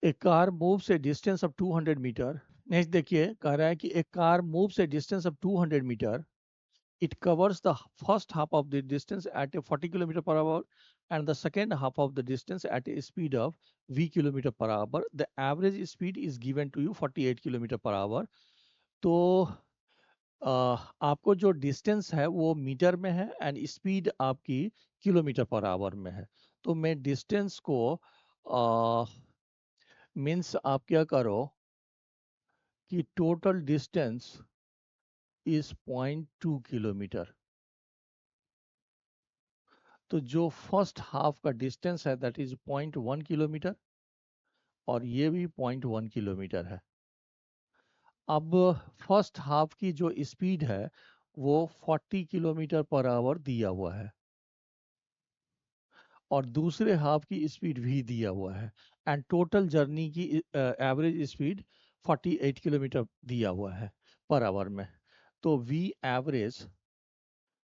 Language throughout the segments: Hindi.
A car moves a distance of 200 meter. Next देखिए कह रहा है कि a car moves a distance of 200 meter. It covers the first half of the distance at a 40 km per hour and the second half of the distance at a speed of v km per hour. The average speed is given to you 48 km per hour. तो आपको जो डिस्टेंस है वो मीटर में है एंड स्पीड आपकी किलोमीटर पर आवर में है। तो मैं डिस्टेंस को मीन्स आप क्या करो कि टोटल डिस्टेंस इज 0.2 किलोमीटर। तो जो फर्स्ट हाफ का डिस्टेंस है दैट इज 0.1 किलोमीटर और ये भी 0.1 किलोमीटर है। अब फर्स्ट हाफ की जो स्पीड है वो 40 किलोमीटर पर आवर दिया हुआ है और दूसरे हाफ की स्पीड भी दिया हुआ है एंड टोटल जर्नी की एवरेज स्पीड 48 किलोमीटर दिया हुआ है पर आवर में। तो वी एवरेज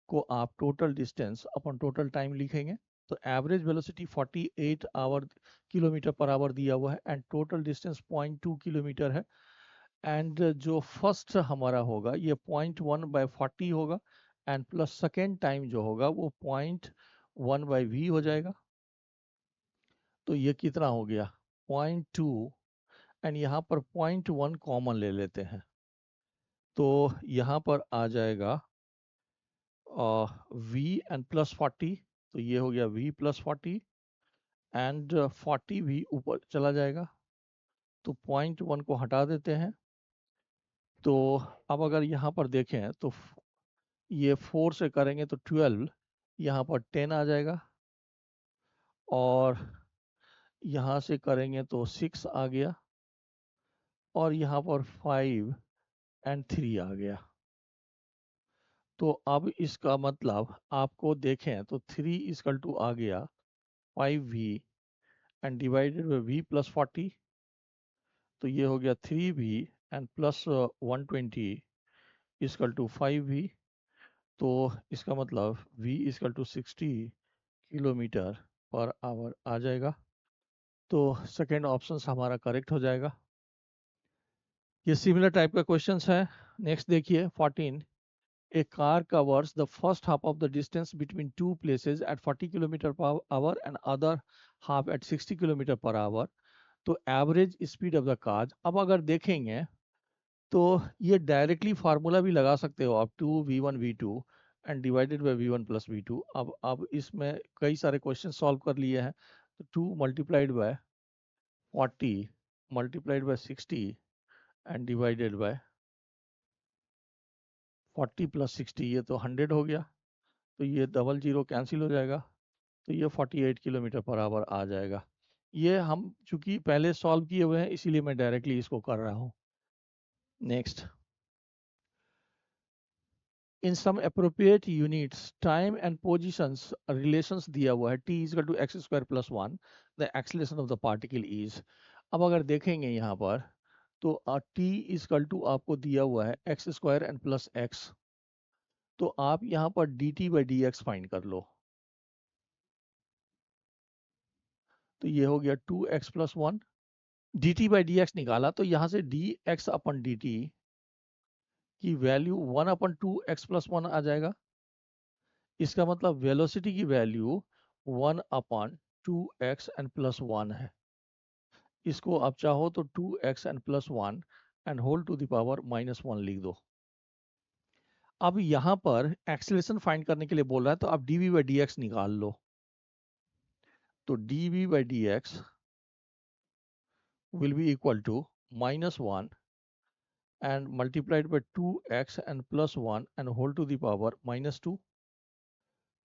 को आप टोटल डिस्टेंस अपन टोटल टाइम लिखेंगे। तो average velocity 48 our kilometre per our दिया हुआ है एंड टोटल डिस्टेंस 0.2 किलोमीटर है एंड जो फर्स्ट हमारा होगा ये 0.1/40 होगा एंड प्लस सेकेंड टाइम जो होगा वो 0.1/v हो जाएगा। तो ये कितना हो गया 0.2 एंड यहाँ पर 0.1 कॉमन ले लेते हैं तो यहाँ पर आ जाएगा v एंड प्लस 40। तो ये हो गया v प्लस 40 एंड 40 भी ऊपर चला जाएगा तो 0.1 को हटा देते हैं। तो अब अगर यहाँ पर देखें तो ये 4 से करेंगे तो 12, यहाँ पर 10 आ जाएगा और यहाँ से करेंगे तो 6 आ गया और यहाँ पर 5 एंड 3 आ गया। तो अब इसका मतलब आपको देखें तो 3 इजकल टू आ गया 5v and divided by v plus 40। तो ये हो गया 3v and plus 120 is equal to 5v। तो इसका मतलब v equal to 60 kilometre per hour आ जाएगा। तो सेकेंड ऑप्शन हमारा करेक्ट हो जाएगा। ये सिमिलर टाइप का क्वेश्चन है। नेक्स्ट देखिए 14। A car covers the first half of the distance between two places at 40 km per hour and other half at 60 km per hour. तो average speed of the car. अब अगर देखेंगे तो ये डायरेक्टली फार्मूला भी लगा सकते हो आप 2v1 v2 and divided by v1 plus v2। अब इसमें कई सारे क्वेश्चन सॉल्व कर लिए हैं। तो 2 multiplied by 40 multiplied by 60 and divided bye 40 plus 60 ये तो 100 हो गया। तो ये डबल जीरो कैंसिल हो जाएगा तो ये 48 किलोमीटर पर आवर आ जाएगा। ये हम चूंकि पहले सॉल्व किए हुए हैं इसीलिए मैं डायरेक्टली इसको कर रहा हूँ। Next, in some appropriate units time and positions relations दिया हुआ है t is equal to x square plus 1 the acceleration of the particle is. अब अगर देखेंगे यहाँ पर तो t इजकल टू आपको दिया हुआ है x square and plus x. तो आप यहाँ पर dt by d x find कर लो। तो ये हो गया 2x plus 1 D T by d x निकाला तो यहाँ से D x upon D T की वैल्यू 1/2x+1 आ जाएगा। इसका मतलब वेलोसिटी की वैल्यू 1/2x एंड प्लस 1 है। इसको आप चाहो तो 2x and plus 1 and whole to the power -1 लिख दो। अब यहाँ पर एक्सेलरेशन फाइंड करने के लिए बोल रहा है तो आप d v by d x निकाल लो। तो d v by d x will be equal to -1 and multiplied by 2x and plus 1 and whole to the power -2।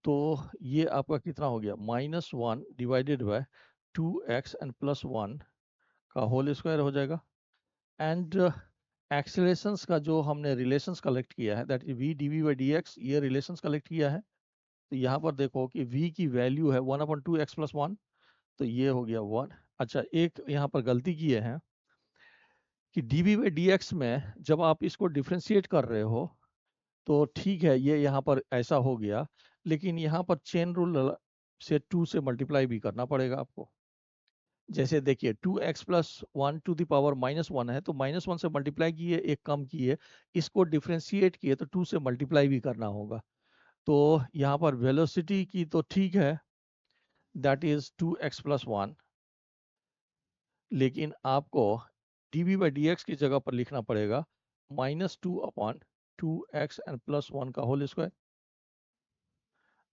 तो ये आपका कितना हो गया -1 divided by 2x and plus 1 का होल स्क्वायर हो जाएगा। एंड एक्सेलरेशंस का जो हमने रिलेशंस कलेक्ट किया है that is v dv by dx, ये रिलेशंस कलेक्ट किया है। तो यहाँ पर देखो कि v की वैल्यू है 1/2x प्लस 1। तो ये हो गया 1। अच्छा, एक यहाँ पर गलती किए हैं कि dv by dx में जब आप इसको डिफ्रेंशिएट कर रहे हो तो ठीक है ये यहाँ पर ऐसा हो गया, लेकिन यहाँ पर चेन रूल से 2 से मल्टीप्लाई भी करना पड़ेगा आपको। जैसे देखिए 2x plus 1 to the power -1 है, तो -1 से मल्टीप्लाई किए, एक कम किए, इसको डिफ्रेंशिएट किए तो 2 से मल्टीप्लाई भी करना होगा। तो यहाँ पर वेलोसिटी की तो ठीक है, दैट इज 2x प्लस 1, लेकिन आपको dv बाई डी की जगह पर लिखना पड़ेगा -2 अपॉन 2x एंड प्लस 1 का होल स्क्वायर।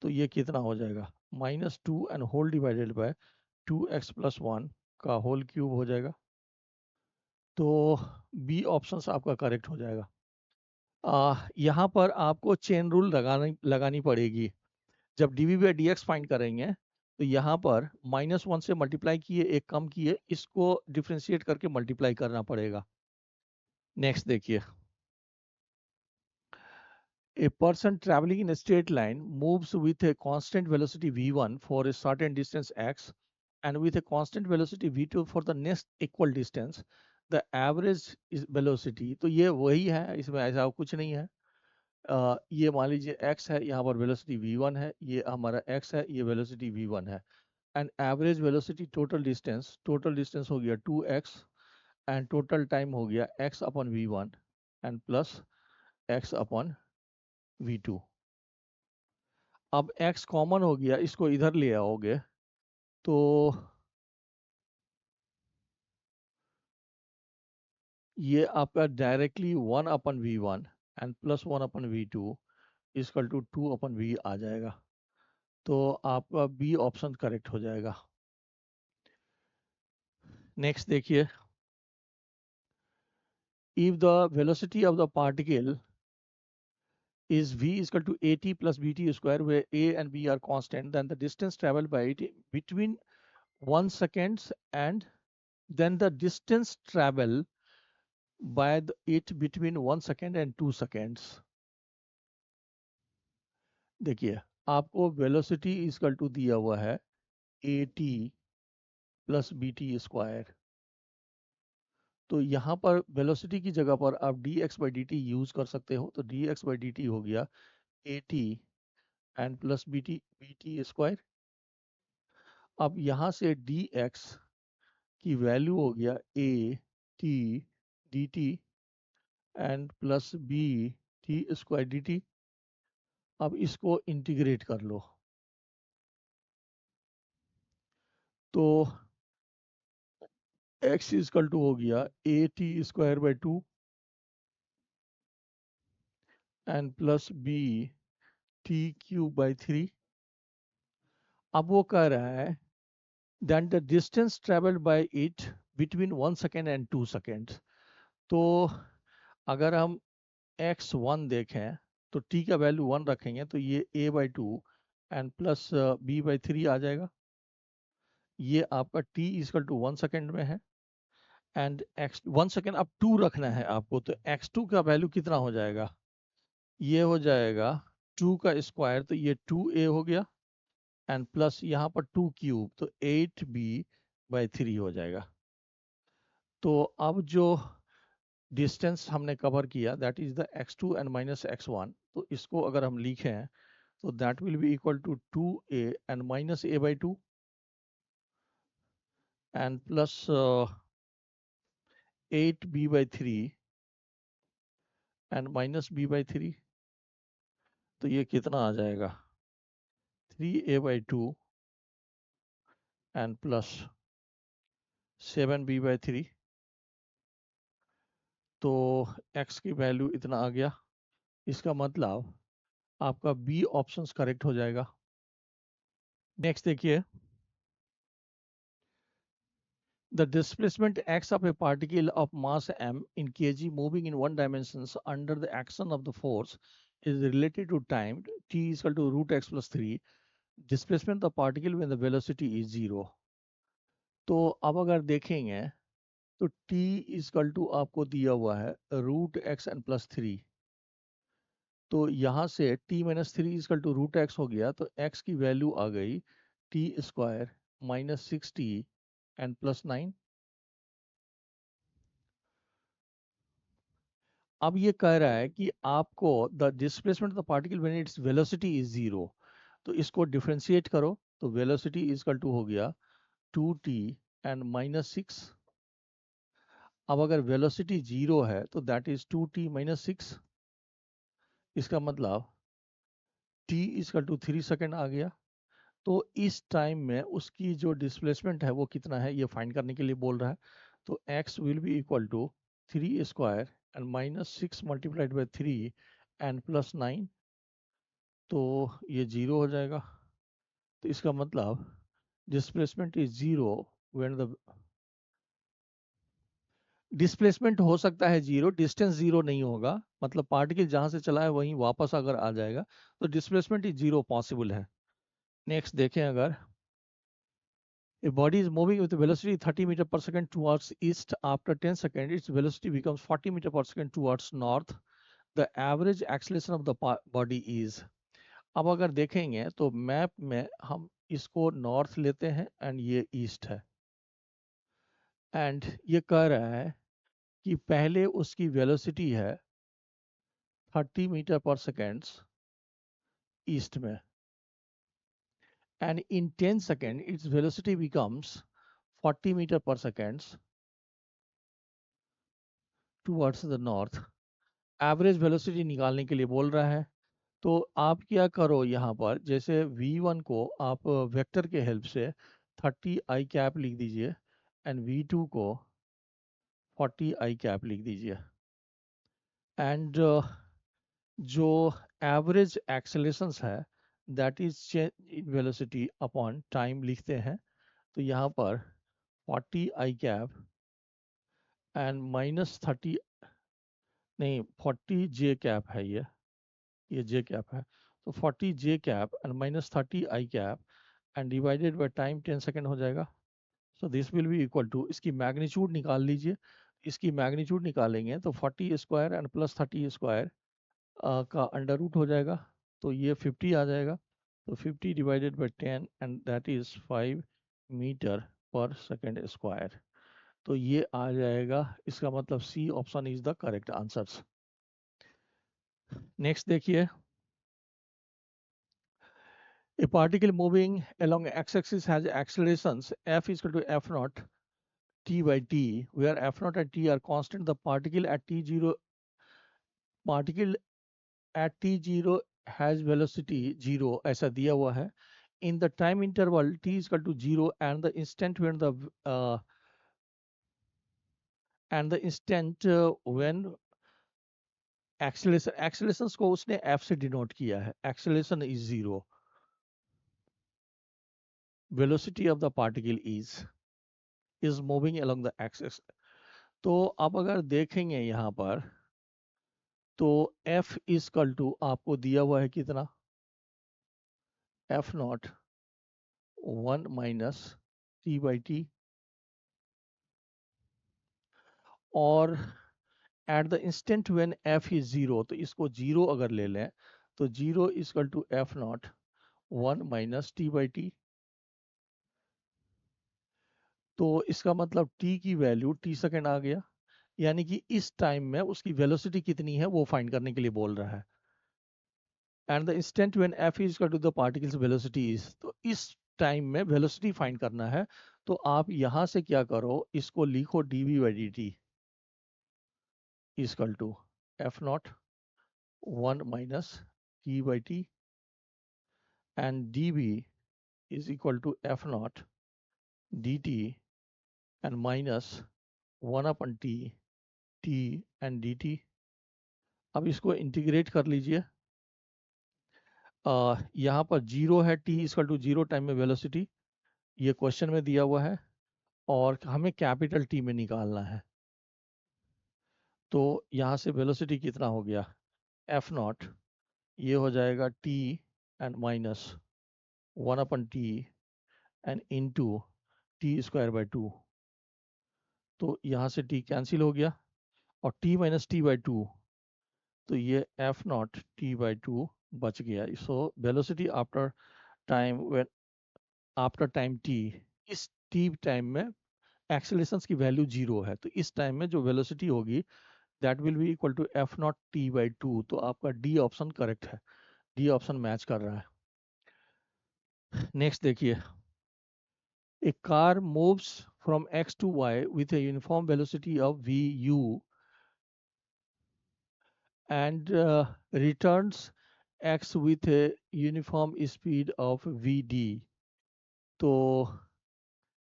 तो ये कितना हो जाएगा, -2 and whole divided by 2x plus 1 का होल क्यूब हो जाएगा। तो बी ऑप्शन आपका करेक्ट हो जाएगा। यहाँ पर आपको चेन रूल लगानी पड़ेगी। जब d v by d x find करेंगे तो यहाँ पर -1 से मल्टीप्लाई किए, एक कम किए, इसको डिफ्रेंशिएट करके मल्टीप्लाई करना पड़ेगा। नेक्स्ट देखिए, a person traveling in a straight line moves with a constant velocity v1 for a certain distance x and with a constant velocity v2 for the next equal distance. The average is velocity, तो ये वही है, इसमें ऐसा कुछ नहीं है। ये मान लीजिए x है, यहाँ पर वेलोसिटी v1 है, ये हमारा x है, ये वेलोसिटी v1 है, and average velocity total distance हो गया 2x एंड टोटल टाइम हो गया x upon v1 and plus x upon v2। अब x कॉमन हो गया, इसको इधर ले आओगे तो ये आपका directly 1 upon v1 and plus 1 upon v2 equal to 2 upon v आ जाएगा। तो आपका बी ऑप्शन करेक्ट हो जाएगा। नेक्स्ट देखिए, if the velocity of the particle is v is equal to at plus bt square, where a and b are constant, then the distance traveled by it between 1 seconds and then the distance travel by it between 1 second and 2 seconds। देखिए, आपको वेलोसिटी इक्वल टू दिया हुआ है at प्लस bt स्क्वायर। तो यहाँ पर वेलोसिटी की जगह पर आप dx बाई dt यूज कर सकते हो। तो dx बाई dt हो गया at and plus bt square. अब यहाँ से dx की वैल्यू हो गया a t dt and plus b t square dt। अब इसको इंटीग्रेट कर लो तो x इक्वल टू हो गया a t square by 2 and plus b t cube by 3। अब वो कह रहा है then the distance traveled by it between 1 second and 2 seconds। तो अगर हम x1 देखें तो t का वैल्यू 1 रखेंगे तो ये a by 2 and plus b by 3 आ जाएगा। ये आपका t इक्वल टू 1 सेकेंड में है एंड x 1 सेकेंड अब 2 रखना है आपको। तो x2 का वैल्यू कितना हो जाएगा, ये हो जाएगा 2 का स्क्वायर, तो ये 2a हो गया एंड प्लस यहाँ पर 2 क्यूब, तो 8b बाई 3 हो जाएगा। तो अब जो डिस्टेंस हमने कवर किया that is the x2 and minus x1, तो इसको अगर हम लिखें तो that will be equal to 2a and minus a by 2 and plus 8b by 3 and minus b by 3। तो ये कितना आ जाएगा 3a by 2 and plus 7b by 3। तो x की वैल्यू इतना आ गया। इसका मतलब आपका बी ऑप्शंस करेक्ट हो जाएगा। नेक्स्ट देखिए, the displacement x of a particle of mass m in kg moving in one dimensions under the action of the force is related to time t is equal to root x plus 3 displacement of the particle when the velocity is 0। तो अब अगर देखेंगे तो t is equal to आपको दिया हुआ है रूट x एन प्लस 3। तो यहाँ से t minus 3 is two root x हो गया, तो x की वैल्यू आ गई t square minus 6t and plus 9। अब ये कह रहा है कि आपको the displacement of the particle when its velocity is 0। तो इसको डिफरेंशिएट करो तो वेलोसिटी इज इक्वल टू हो गया 2t एंड -6। अब अगर वेलोसिटी 0 है तो दैट इज 2t - 6। इसका मतलब t = 3 सेकेंड आ गया। तो इस टाइम में उसकी जो डिस्प्लेसमेंट है वो कितना है ये फाइंड करने के लिए बोल रहा है। तो x will be equal to 3² and -6 multiplied by 3 and +9। तो ये 0 हो जाएगा। तो इसका मतलब displacement is 0 when the displacement हो सकता है 0, डिस्टेंस 0 नहीं होगा। मतलब पार्टिकल जहां से चला है वहीं वापस अगर आ जाएगा तो डिस्प्लेसमेंट इज 0 पॉसिबल है। नेक्स्ट देखें, अगर a body is moving with a velocity 30 meter per second towards east, after 10 seconds its velocity becomes 40 meter per second towards north, the average acceleration of the body is। अब अगर देखेंगे तो मैप में हम इसको नॉर्थ लेते हैं एंड ये ईस्ट है, एंड ये कह रहा है कि पहले उसकी वेलोसिटी है 30 मीटर पर सेकेंड ईस्ट में, and in 10 seconds its velocity becomes 40 meter per second towards the north। Average velocity निकालने के लिए बोल रहा है। तो आप क्या करो, यहाँ पर जैसे v1 को आप वेक्टर के हेल्प से 30 आई कैप लिख दीजिए एंड v2 को 40 आई कैप लिख दीजिए, एंड जो एवरेज एक्सेलरेशंस है that is change in velocity upon time लिखते हैं। तो यहाँ पर 40 आई कैप एंड -30, नहीं 40 जे कैप है, ये जे कैप है। तो 40 J cap and -30 I cap and divided by time 10 second हो जाएगा। So this will be equal to, इसकी मैग्नीट्यूड निकाल लीजिए। इसकी मैग्नीट्यूड निकालेंगे तो 40² एंड +30² का अंडर रूट हो जाएगा, तो ये 50 आ जाएगा। तो 50 divided by 10 and that is 5 metre per second square. तो ये आ जाएगा, इसका मतलब C option is the correct answer. Next देखिए, a particle moving along x-axis has accelerations f is equal to f naught t by t, where f naught and t are constant। The particle at t0 has velocity 0, ऐसा दिया हुआ है। In the time interval t is equal to 0 and the instant when accelerations को उसने f से डिनोट किया है। acceleration is 0, velocity of the particle is moving along the axis। तो अब अगर देखेंगे यहाँ पर तो f इजकल टू आपको दिया हुआ है कितना, f naught 1 minus t by T, और at the instant when f is 0, तो इसको 0 अगर ले लें तो 0 equal to f naught 1 minus t by T. तो इसका मतलब t की वैल्यू t सेकेंड आ गया, यानी कि इस टाइम में उसकी वेलोसिटी कितनी है वो फाइंड करने के लिए बोल रहा है। And the instant when f is equal to the particle's velocity is, तो इस टाइम में वेलोसिटी फाइंड करना है। तो आप यहां से क्या करो, इसको लिखो dv by d t is equal to f naught 1 minus t by t and dv is equal to f naught dt and minus 1 upon t and dt। अब इसको इंटीग्रेट कर लीजिए। यहाँ पर 0 है, t इजकल टू 0 टाइम में वेलोसिटी, ये क्वेश्चन में दिया हुआ है, और हमें कैपिटल टी में निकालना है। तो यहाँ से वेलोसिटी कितना हो गया, एफ नॉट, ये हो जाएगा T and minus 1 upon T and into t²/2। तो यहाँ से t कैंसिल हो गया और t माइनस t/2, तो ये एफ नॉट t/2 बच गया। So velocity after time when after time t, इस t टाइम में एक्सेलरेशंस की वैल्यू 0 है, तो इस टाइम में जो वेलोसिटी होगी that will be equal to F naught t/2। तो आपका डी ऑप्शन करेक्ट है, डी ऑप्शन मैच कर रहा है। नेक्स्ट देखिए, a car moves from x to y with a uniform velocity of vu and returns x with a uniform speed of vd. तो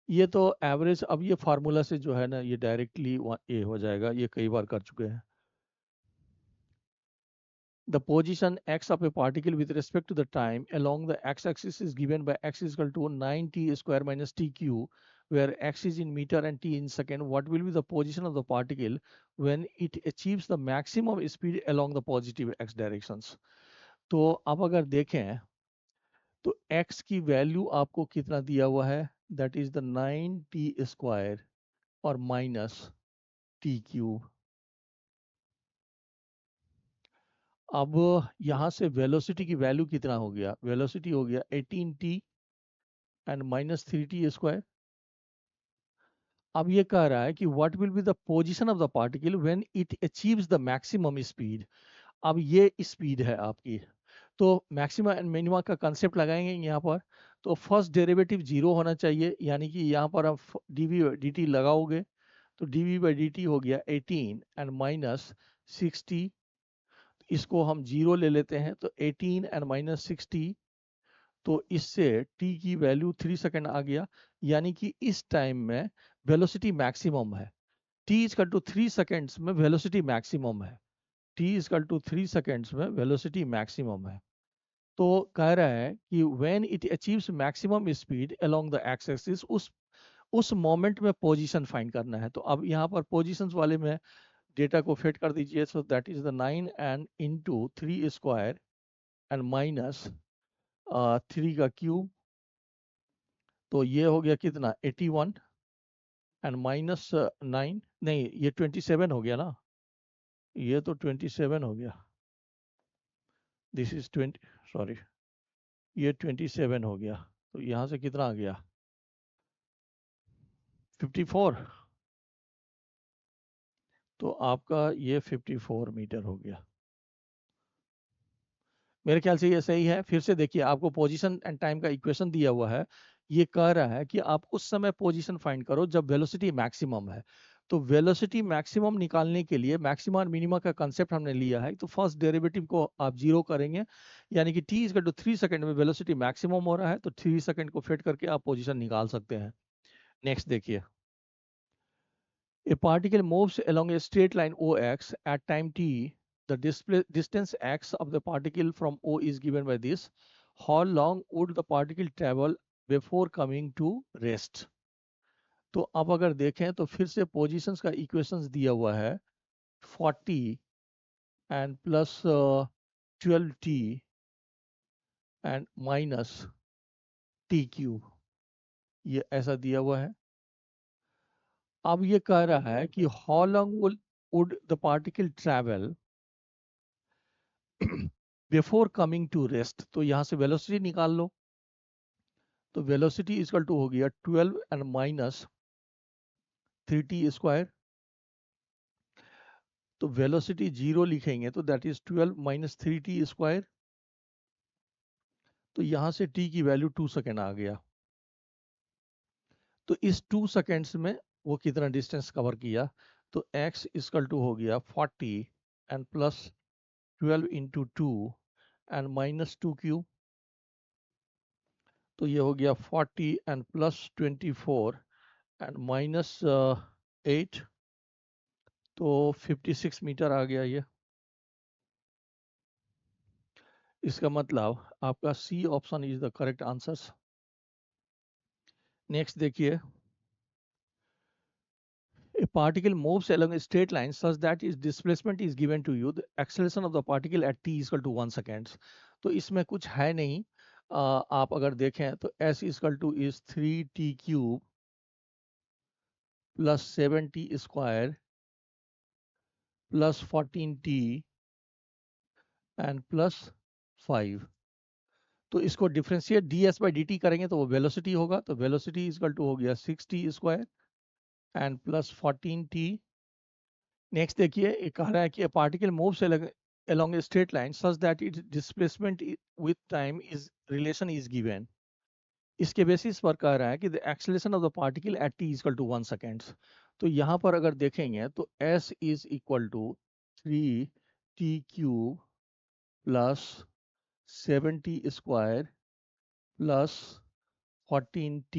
ये तो एवरेज, अब ये फार्मूला से जो है ना ये डायरेक्टली ए हो जाएगा, ये कई बार कर चुके हैं. The position x of a particle with respect to the time along the x-axis is given by x is equal to 9t square minus tq, where x is in meter and t in second. What will be the position of the particle when it achieves the maximum speed along the positive x directions? तो अब अगर देखें तो x की वैल्यू आपको कितना दिया हुआ है, that is the 9t square और माइनस टी क्यूब. अब यहाँ से वेलोसिटी की वैल्यू कितना हो गया, वेलोसिटी हो गया 18t and minus 3t square. अब ये कह रहा है कि what will be the position of the particle when it achieves the maximum speed. अब ये स्पीड है आपकी, तो मैक्सिमम एंड मिनिमम का कंसेप्ट लगाएंगे यहाँ पर. तो फर्स्ट डेरिवेटिव जीरो होना चाहिए, यानी कि यहाँ पर आप dv डी टी लगाओगे तो dv बाई डी टी हो गया 18 एंड माइनस 60. इसको हम जीरो ले लेते हैं तो 18 एंड माइनस 60, तो इससे t की वैल्यू 3 सेकंड आ गया, यानी कि इस टाइम में वेलोसिटी मैक्सिमम है. t इजकल टू 3 सेकंड्स में वेलोसिटी मैक्सिमम है. t इजकल टू 3 सेकंड्स में वेलोसिटी मैक्सिमम है. तो कह रहा है कि when it achieves maximum speed along the x axis, उस मोमेंट में पोजीशन फाइंड करना है. तो अब यहाँ पर पोजीशंस वाले में डेटा को फिट कर दीजिए. So that is the 9 and into 3 square and minus 3 का क्यूब. तो ये हो गया कितना 81 एंड माइनस 9, नहीं ये 27 हो गया ना, ये तो 27 हो गया. दिस इज 20, सॉरी ये 27 हो गया. तो यहाँ से कितना आ गया 54. तो आपका ये 54 मीटर हो गया. मेरे ख्याल से ये सही है. फिर से देखिए, आपको पोजीशन एंड टाइम का इक्वेशन दिया हुआ है. ये कह रहा है कि आप उस समय पोजीशन फाइंड करो जब वेलोसिटी मैक्सिमम है. तो वेलोसिटी मैक्सिमम निकालने के लिए मैक्सिमम और मिनिमम का कंसेप्ट हमने लिया है. तो फर्स्ट डेरिवेटिव को आप जीरो करेंगे, यानी कि t इज टू 3 सेकंड में वेलोसिटी मैक्सिमम हो रहा है, तो 3 सेकंड को फिट करके आप पोजीशन निकाल सकते हैं. नेक्स्ट देखिए, a particle moves along a straight line OX at time t. The distance x of the particle from O is given by this. How long would the particle travel before coming to rest? तो अब अगर देखें तो फिर से पोजीशंस का इक्वेशंस दिया हुआ है 40 and plus 12t and minus T cube, ये ऐसा दिया हुआ है. अब ये कह रहा है कि how long would the particle travel before coming to rest. तो यहाँ से वेलोसिटी निकाल लो. तो वेलोसिटी इक्वल टू हो गया 12 एंड माइनस 3t स्क्वायर. तो वेलोसिटी जीरो लिखेंगे तो that is 12 minus 3t square. तो यहाँ से t की वैल्यू 2 सेकेंड आ गया. तो इस 2 सेकेंड्स में वो कितना डिस्टेंस कवर किया, तो x इक्वल टू हो गया 40 and plus 12 into 2 and minus 2 cube. तो ये हो गया 40 एंड प्लस 24 एंड माइनस 8, तो 56 मीटर आ गया ये. इसका मतलब आपका C option is the correct answer. Next देखिए, a particle moves along a straight line such that its displacement is given to you. The acceleration of the particle at t is equal to 1 seconds. तो इसमें कुछ है नहीं. आप अगर देखें तो s is equal to is 3t cube plus 7t square plus 14t and plus 5. तो इसको डिफरेंशिएट ds by dt करेंगे तो वो वेलोसिटी होगा. तो वेलोसिटी इज इक्वल टू हो गया 6t square and plus 14t. Next देखिए, ये कह रहा है कि particle moves along a straight line such that its displacement with time is relation is given. इसके बेसिस पर कह रहा है कि the acceleration of the particle at t equal to 1 seconds. तो यहाँ पर अगर देखेंगे तो s is equal to 3t³ plus 7t² plus 14t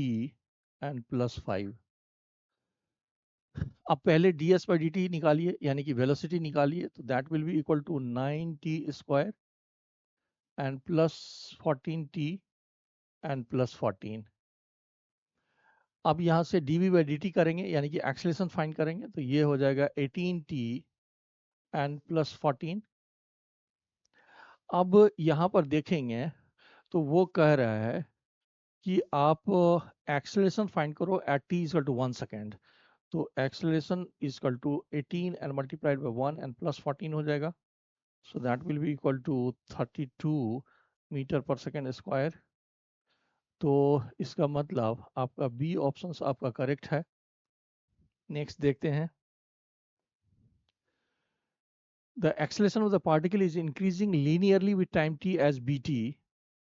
and plus 5। अब पहले ds/dt निकालिए, यानी कि वेलोसिटी निकालिए, तो that will be equal to 9t² and plus 14t and plus 14। अब यहाँ से dv/dt करेंगे, यानी कि एक्सेलरेशन फाइंड करेंगे, तो ये हो जाएगा 18t एंड प्लस 14। अब यहाँ पर देखेंगे तो वो कह रहा है कि आप एक्सेलरेशन फाइंड करो at t equal to 1 second. तो acceleration equal to 18 and multiplied by 1 and plus 14 हो जाएगा। So that will be equal to 32 metre per second square. तो इसका मतलब आपका बी ऑप्शन आपका करेक्ट है। नेक्स्ट देखते हैं। The acceleration of the particle is increasing linearly with time t as bt.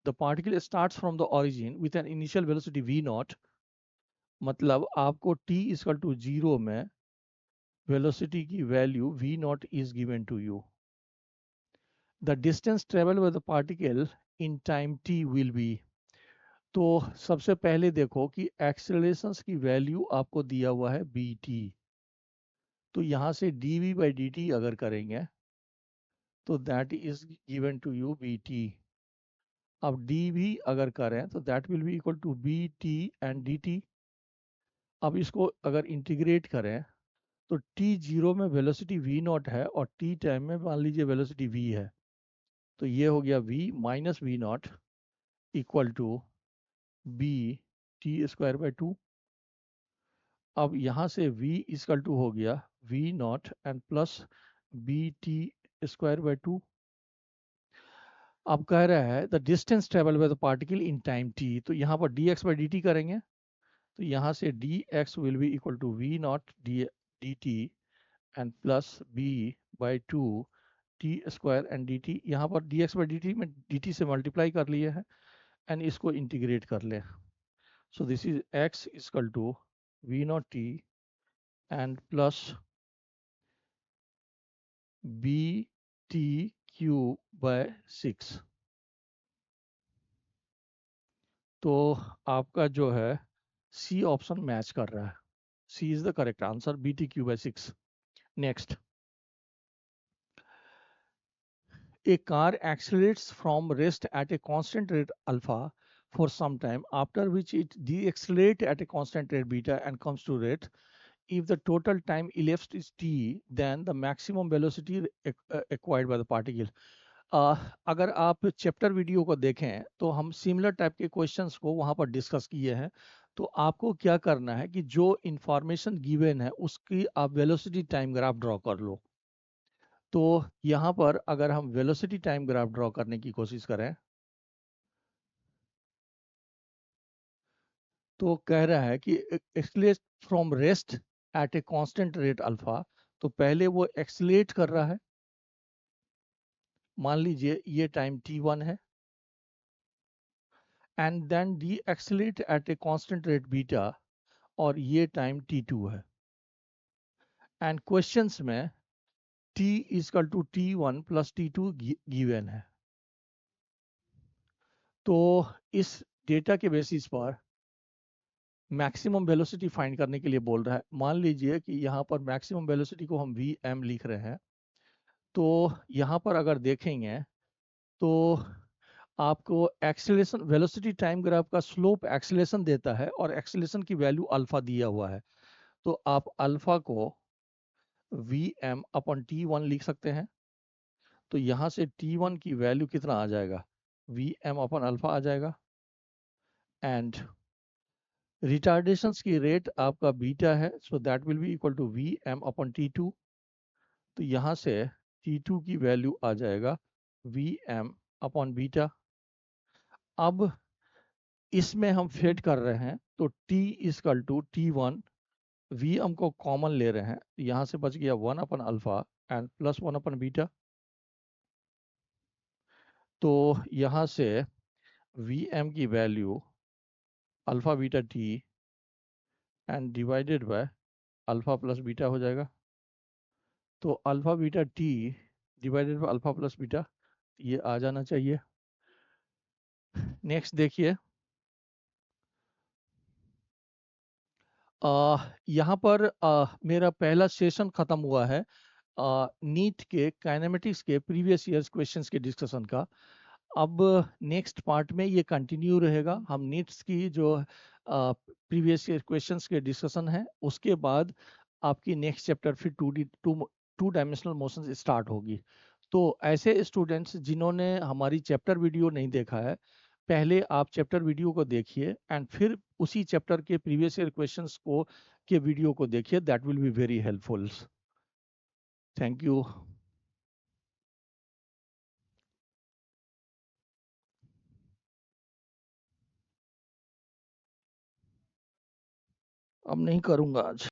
The particle starts from the origin with an initial velocity v naught. मतलब आपको t इक्वल टू 0 में वेलोसिटी की value v naught is given to you. The distance traveled by the particle in time t will be. तो सबसे पहले देखो कि एक्सेलरेशंस की वैल्यू आपको दिया हुआ है bt। तो यहाँ से dv/dt अगर करेंगे तो that is given to you bt। अब dv अगर करें तो that will be equal to bt and dt। अब इसको अगर इंटीग्रेट करें तो t0 में वेलोसिटी v नॉट है और t टाइम में मान लीजिए वेलोसिटी v है। तो ये हो गया v minus v naught equal to b t²/2। अब यहाँ से v इक्वल टू हो गया v not and plus b t²/2। अब कह रहा है the distance travel by the particle in time t। तो यहाँ पर dx/dt करेंगे, तो यहाँ से dx will be equal to v naught dt and plus b/2 t² and dt। यहाँ पर dx/dt में dt से मल्टीप्लाई कर लिए हैं एंड इसको इंटीग्रेट कर ले। So this is x equal to v naught t and plus bt³/6। तो आपका जो है सी ऑप्शन मैच कर रहा है। C is the correct answer, bt³/6। Next, a car accelerates from rest at a constant rate alpha for some time, after which it deaccelerates at a constant rate beta and comes to rest. If the total time elapsed is t, then the maximum velocity acquired by the particle. अगर आप चैप्टर वीडियो को देखें तो हम सिमिलर टाइप के क्वेश्चंस को वहां पर डिस्कस किए हैं। तो आपको क्या करना है कि जो इंफॉर्मेशन गिवन है उसकी आप वेलोसिटी टाइम ग्राफ ड्रॉ कर लो। तो यहाँ पर अगर हम वेलोसिटी टाइम ग्राफ ड्रॉ करने की कोशिश करें तो कह रहा है कि accelerate from rest at a constant rate alpha. तो पहले वो एक्सलेट कर रहा है, मान लीजिए ये टाइम t1 है, and then decelerate at a constant rate beta और ये टाइम t2 है। एंड क्वेश्चंस में t equal to t1 plus t2 given है। तो इस डेटा के बेसिस पर मैक्सिमम वेलोसिटी फाइंड करने के लिए बोल रहा है। मान लीजिए कि यहाँ पर मैक्सिमम वेलोसिटी को हम vm लिख रहे हैं। तो यहाँ पर अगर देखेंगे तो आपको एक्सेलरेशन वेलोसिटी टाइम ग्राफ का स्लोप एक्सेलरेशन देता है और एक्सेलरेशन की वैल्यू अल्फा दिया हुआ है। तो आप अल्फा को vm/t1 लिख सकते हैं। तो यहाँ से t1 की वैल्यू कितना आ जाएगा, vm/अल्फा आ जाएगा। एंड रिटार्डेशंस की रेट आपका बीटा है, so that will be equal to vm/t2। तो यहाँ से t2 की वैल्यू आ जाएगा vm/बीटा। अब इसमें हम फिट कर रहे हैं तो t equal to t1, vm को कॉमन ले रहे हैं, यहाँ से बच गया 1/अल्फा एंड प्लस 1/बीटा। तो यहाँ से vm की value alpha beta T and divided by alpha plus beta हो जाएगा। तो alpha beta T divided by alpha plus beta, ये आ जाना चाहिए। नेक्स्ट देखिए, यहाँ पर मेरा पहला सेशन खत्म हुआ है नीट के काइनेमेटिक्स के प्रीवियस ईयर्स क्वेश्चंस के डिस्कशन का। अब नेक्स्ट पार्ट में ये कंटिन्यू रहेगा। हम नीट्स की जो प्रीवियस ईयर क्वेश्चंस के डिस्कशन है, उसके बाद आपकी नेक्स्ट चैप्टर फिर टू डायमेंशनल मोशन स्टार्ट होगी। तो ऐसे स्टूडेंट्स जिन्होंने हमारी चैप्टर वीडियो नहीं देखा है, पहले आप चैप्टर वीडियो को देखिए एंड फिर उसी चैप्टर के प्रीवियस ईयर क्वेश्चंस को के वीडियो को देखिए। That will be very helpful. Thank you. अब नहीं करूँगा आज।